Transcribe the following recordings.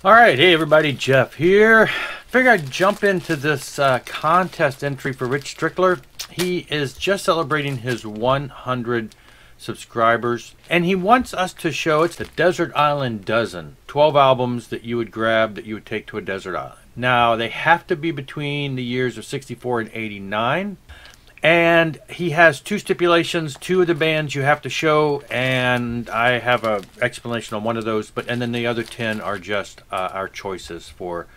All right, hey everybody, Jeff here. Figure I'd jump into this contest entry for Rich Strickler. He is just celebrating his 100 subscribers, and he wants us to show it's the Desert Island Dozen. 12 albums that you would grab that you would take to a desert island. Now, they have to be between the years of 64 and 89. And he has two stipulations, two of the bands you have to show, and I have an explanation on one of those, and then the other 10 are just our choices for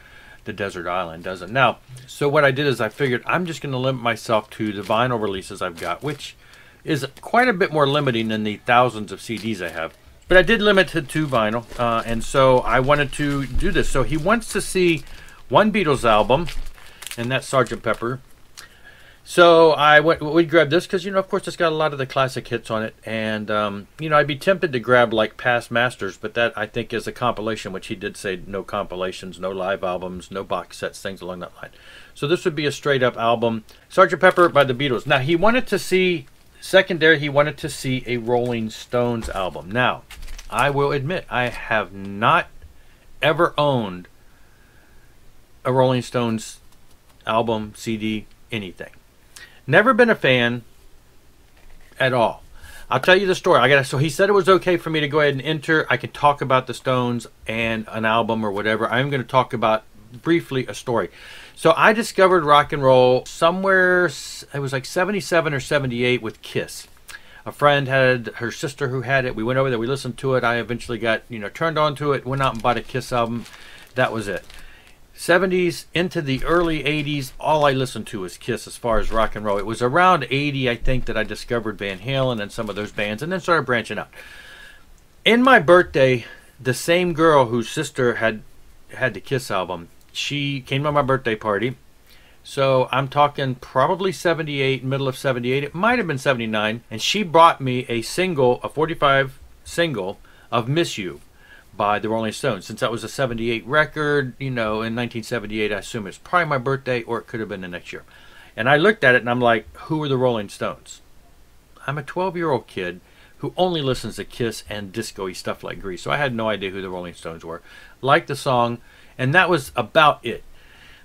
the Desert Island Dozen. Now, so what I did is I figured I'm just going to limit myself to the vinyl releases I've got, which is quite a bit more limiting than the thousands of CDs I have. But I did limit it to vinyl, and so I wanted to do this. So he wants to see one Beatles album, and that's Sgt. Pepper. So we grabbed this because, of course, it's got a lot of the classic hits on it. And, I'd be tempted to grab, like, Past Masters, but that, I think, is a compilation, which he did say no compilations, no live albums, no box sets, things along that line. So this would be a straight-up album, Sgt. Pepper by the Beatles. Now, he wanted to see, secondary, he wanted to see a Rolling Stones album. Now, I will admit, I have not ever owned a Rolling Stones album, CD, anything. Never been a fan at all. I'll tell you the story. So he said it was okay for me to go ahead and enter. I could talk about the Stones and an album or whatever. I'm going to talk about briefly a story. So I discovered rock and roll somewhere, it was like 77 or 78 with Kiss. A friend had her sister who had it. We went over there. We listened to it. I eventually got, turned on to it, went out and bought a Kiss album. That was it. 70s into the early 80s, all I listened to was Kiss as far as rock and roll. It was around 80, I think, that I discovered Van Halen and some of those bands, and then started branching out. In my birthday, the same girl whose sister had the Kiss album, she came to my birthday party. So I'm talking probably 78, middle of 78. It might have been 79. And she brought me a 45 single of Miss You by the Rolling Stones. Since that was a 78 record, in 1978, I assume it's probably my birthday, or it could have been the next year. And I looked at it and I'm like, who are the Rolling Stones? I'm a 12-year-old kid who only listens to Kiss and disco-y stuff like Grease. So I had no idea who the Rolling Stones were. Liked the song, and that was about it.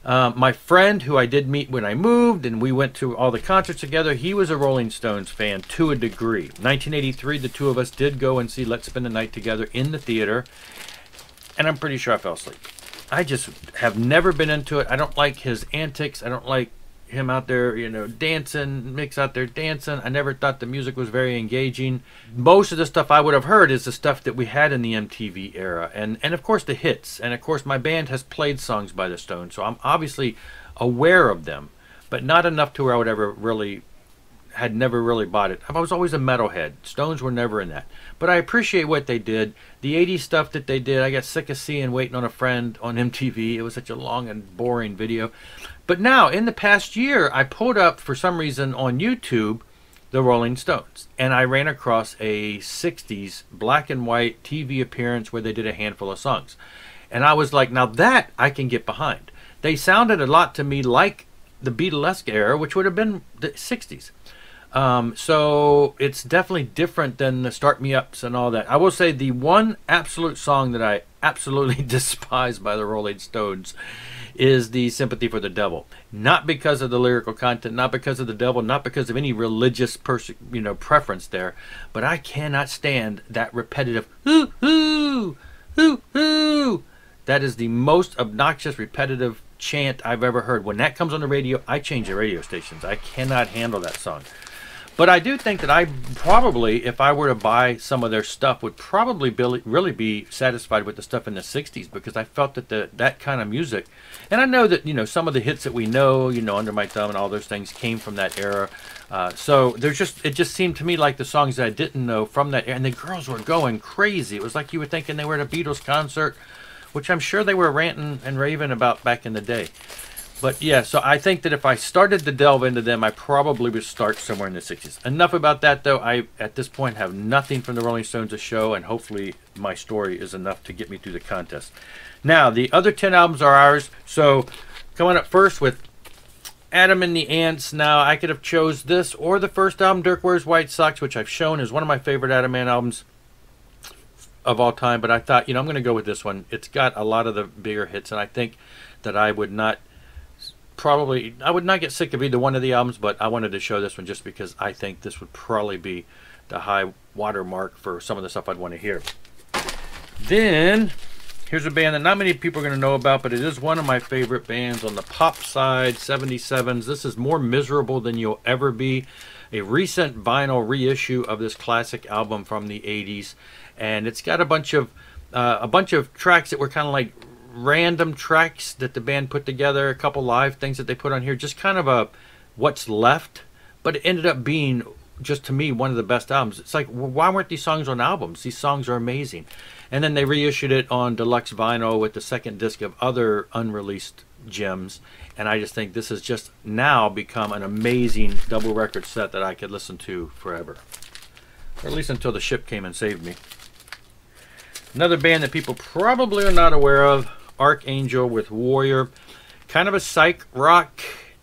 My friend, who I did meet when I moved, and we went to all the concerts together, he was a Rolling Stones fan to a degree. 1983, the two of us did go and see Let's Spend the Night Together in the theater, and I'm pretty sure I fell asleep. I just have never been into it. I don't like his antics. I don't like him out there, dancing, Mick's out there dancing. I never thought the music was very engaging. Most of the stuff I would have heard is the stuff that we had in the MTV era, and of course the hits. And of course my band has played songs by the Stones, so I'm obviously aware of them, but not enough to where I would had never really bought it. I was always a metalhead. Stones were never in that. But I appreciate what they did. The 80s stuff that they did, I got sick of seeing Waiting on a Friend on MTV. It was such a long and boring video. But now, in the past year, I pulled up, for some reason, on YouTube, the Rolling Stones. And I ran across a 60s black and white TV appearance where they did a handful of songs. And I was like, now that I can get behind. They sounded a lot to me like the Beatlesque era, which would have been the 60s. So it's definitely different than the Start Me Ups and all that. I will say the one absolute song that I absolutely despise by the Rolling Stones is the Sympathy for the Devil. Not because of the lyrical content, not because of the devil, not because of any religious preference there, but I cannot stand that repetitive hoo hoo hoo hoo. That is the most obnoxious repetitive chant I've ever heard. When that comes on the radio, I change the radio stations. I cannot handle that song. But I do think that I probably, if I were to buy some of their stuff, would probably really be satisfied with the stuff in the 60s, because I felt that that kind of music, and I know that, some of the hits that we know, Under My Thumb and all those things came from that era. So it just seemed to me like the songs that I didn't know from that era, and the girls were going crazy. It was like you were thinking they were at a Beatles concert, which I'm sure they were ranting and raving about back in the day. But yeah, so I think that if I started to delve into them, I probably would start somewhere in the 60s. Enough about that, though. I, at this point, have nothing from the Rolling Stones to show, and hopefully my story is enough to get me through the contest. Now, the other 10 albums are ours. So coming up first with Adam and the Ants. Now, I could have chose this or the first album, Dirk Wears White Socks, which I've shown is one of my favorite Adam Ant albums. of all time, but I thought, I'm going to go with this one. It's got a lot of the bigger hits, and I think that I would not get sick of either one of the albums, but I wanted to show this one just because I think this would probably be the high watermark for some of the stuff I'd want to hear. Then here's a band that not many people are going to know about, but it is one of my favorite bands on the pop side, 77s. This is More Miserable Than You'll Ever Be, a recent vinyl reissue of this classic album from the 80s. And it's got a bunch of tracks that were kind of like random tracks that the band put together, a couple live things that they put on here, just kind of a what's left, but it ended up being, just to me, one of the best albums. It's like, why weren't these songs on albums? These songs are amazing. And then they reissued it on deluxe vinyl with the second disc of other unreleased gems, and I just think this has just now become an amazing double record set that I could listen to forever, or at least until the ship came and saved me. Another band that people probably are not aware of, Archangel with Warrior, kind of a psych rock,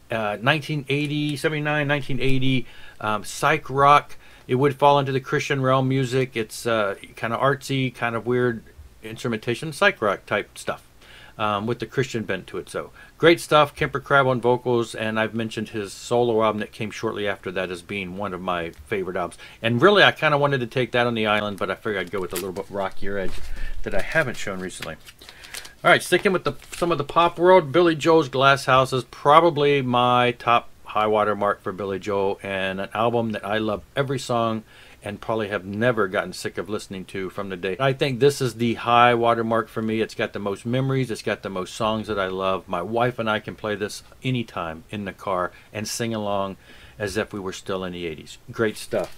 1980, 79, 1980, psych rock. It would fall into the Christian realm music. It's kind of artsy, kind of weird instrumentation, psych rock type stuff, with the Christian bent to it. So great stuff. Kemper Crab on vocals, and I've mentioned his solo album that came shortly after that as being one of my favorite albums. And really, I kind of wanted to take that on the island, but I figured I'd go with a little bit rockier edge that I haven't shown recently. All right, sticking with some of the pop world, Billy Joel's Glass House is probably my top high water mark for Billy Joel, and an album that I love every song and probably have never gotten sick of listening to from the day. I think this is the high water mark for me. It's got the most memories. It's got the most songs that I love. My wife and I can play this anytime in the car and sing along as if we were still in the 80s. Great stuff.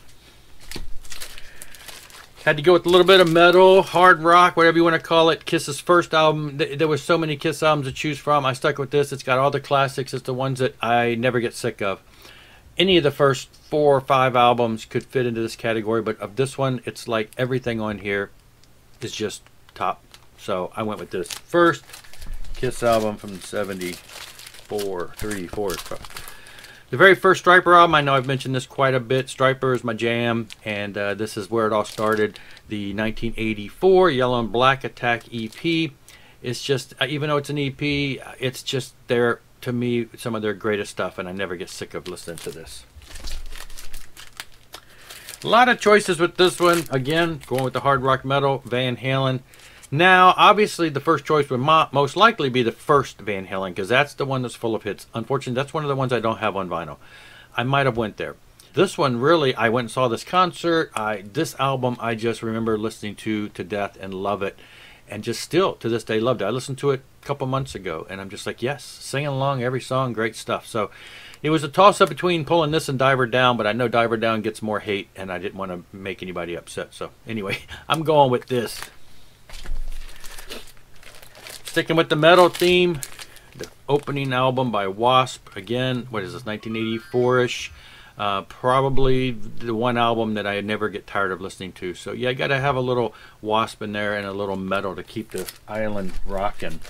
Had to go with a little bit of metal, hard rock, whatever you want to call it. Kiss's first album. There were so many Kiss albums to choose from. I stuck with this. It's got all the classics. It's the ones that I never get sick of. Any of the first 4 or 5 albums could fit into this category, but of this one, it's like everything on here is just top. So I went with this first Kiss album from 74, 3, 4, 5. The very first Striper album, I know I've mentioned this quite a bit. Striper is my jam, and this is where it all started. The 1984 Yellow and Black Attack EP. It's just, even though it's an EP, it's just there, to me, some of their greatest stuff, and I never get sick of listening to this. A lot of choices with this one. Again, going with the hard rock metal, Van Halen. Now, obviously, the first choice would most likely be the first Van Halen, because that's the one that's full of hits. Unfortunately, that's one of the ones I don't have on vinyl. I might have went there. This one, really, I went and saw this concert. This album, I just remember listening to death and love it. And just still, to this day, loved it. I listened to it a couple months ago, and I'm just like, yes, singing along, every song, great stuff. So it was a toss-up between pulling this and Diver Down, but I know Diver Down gets more hate, and I didn't want to make anybody upset. So anyway, I'm going with this. Sticking with the metal theme, the opening album by Wasp. Again, what is this, 1984-ish? Probably the one album that I never get tired of listening to. So yeah, I got to have a little Wasp in there and a little metal to keep the island rocking.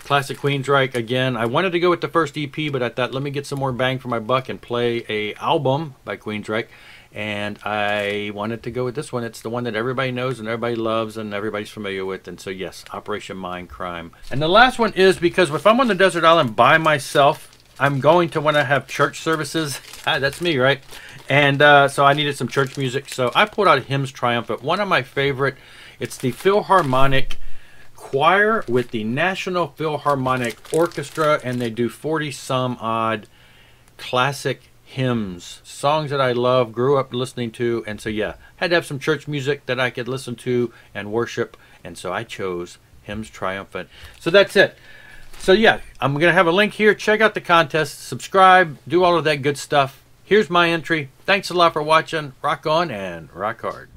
Classic Queensryche again. I wanted to go with the first EP, but I thought, let me get some more bang for my buck and play a album by Queensryche. And I wanted to go with this one. It's the one that everybody knows and everybody loves and everybody's familiar with. And so yes, Operation Mindcrime. And the last one is because if I'm on the desert island by myself, I'm going to want to have church services. That's me, right? And so I needed some church music. So I pulled out Hymns Triumphant, one of my favorite. It's the Philharmonic Choir with the National Philharmonic Orchestra, and they do 40-some odd classic hymns, songs that I love, grew up listening to. And so yeah, had to have some church music that I could listen to and worship. And so I chose Hymns Triumphant. So that's it. So yeah, I'm going to have a link here. Check out the contest, subscribe, do all of that good stuff. Here's my entry. Thanks a lot for watching. Rock on and rock hard.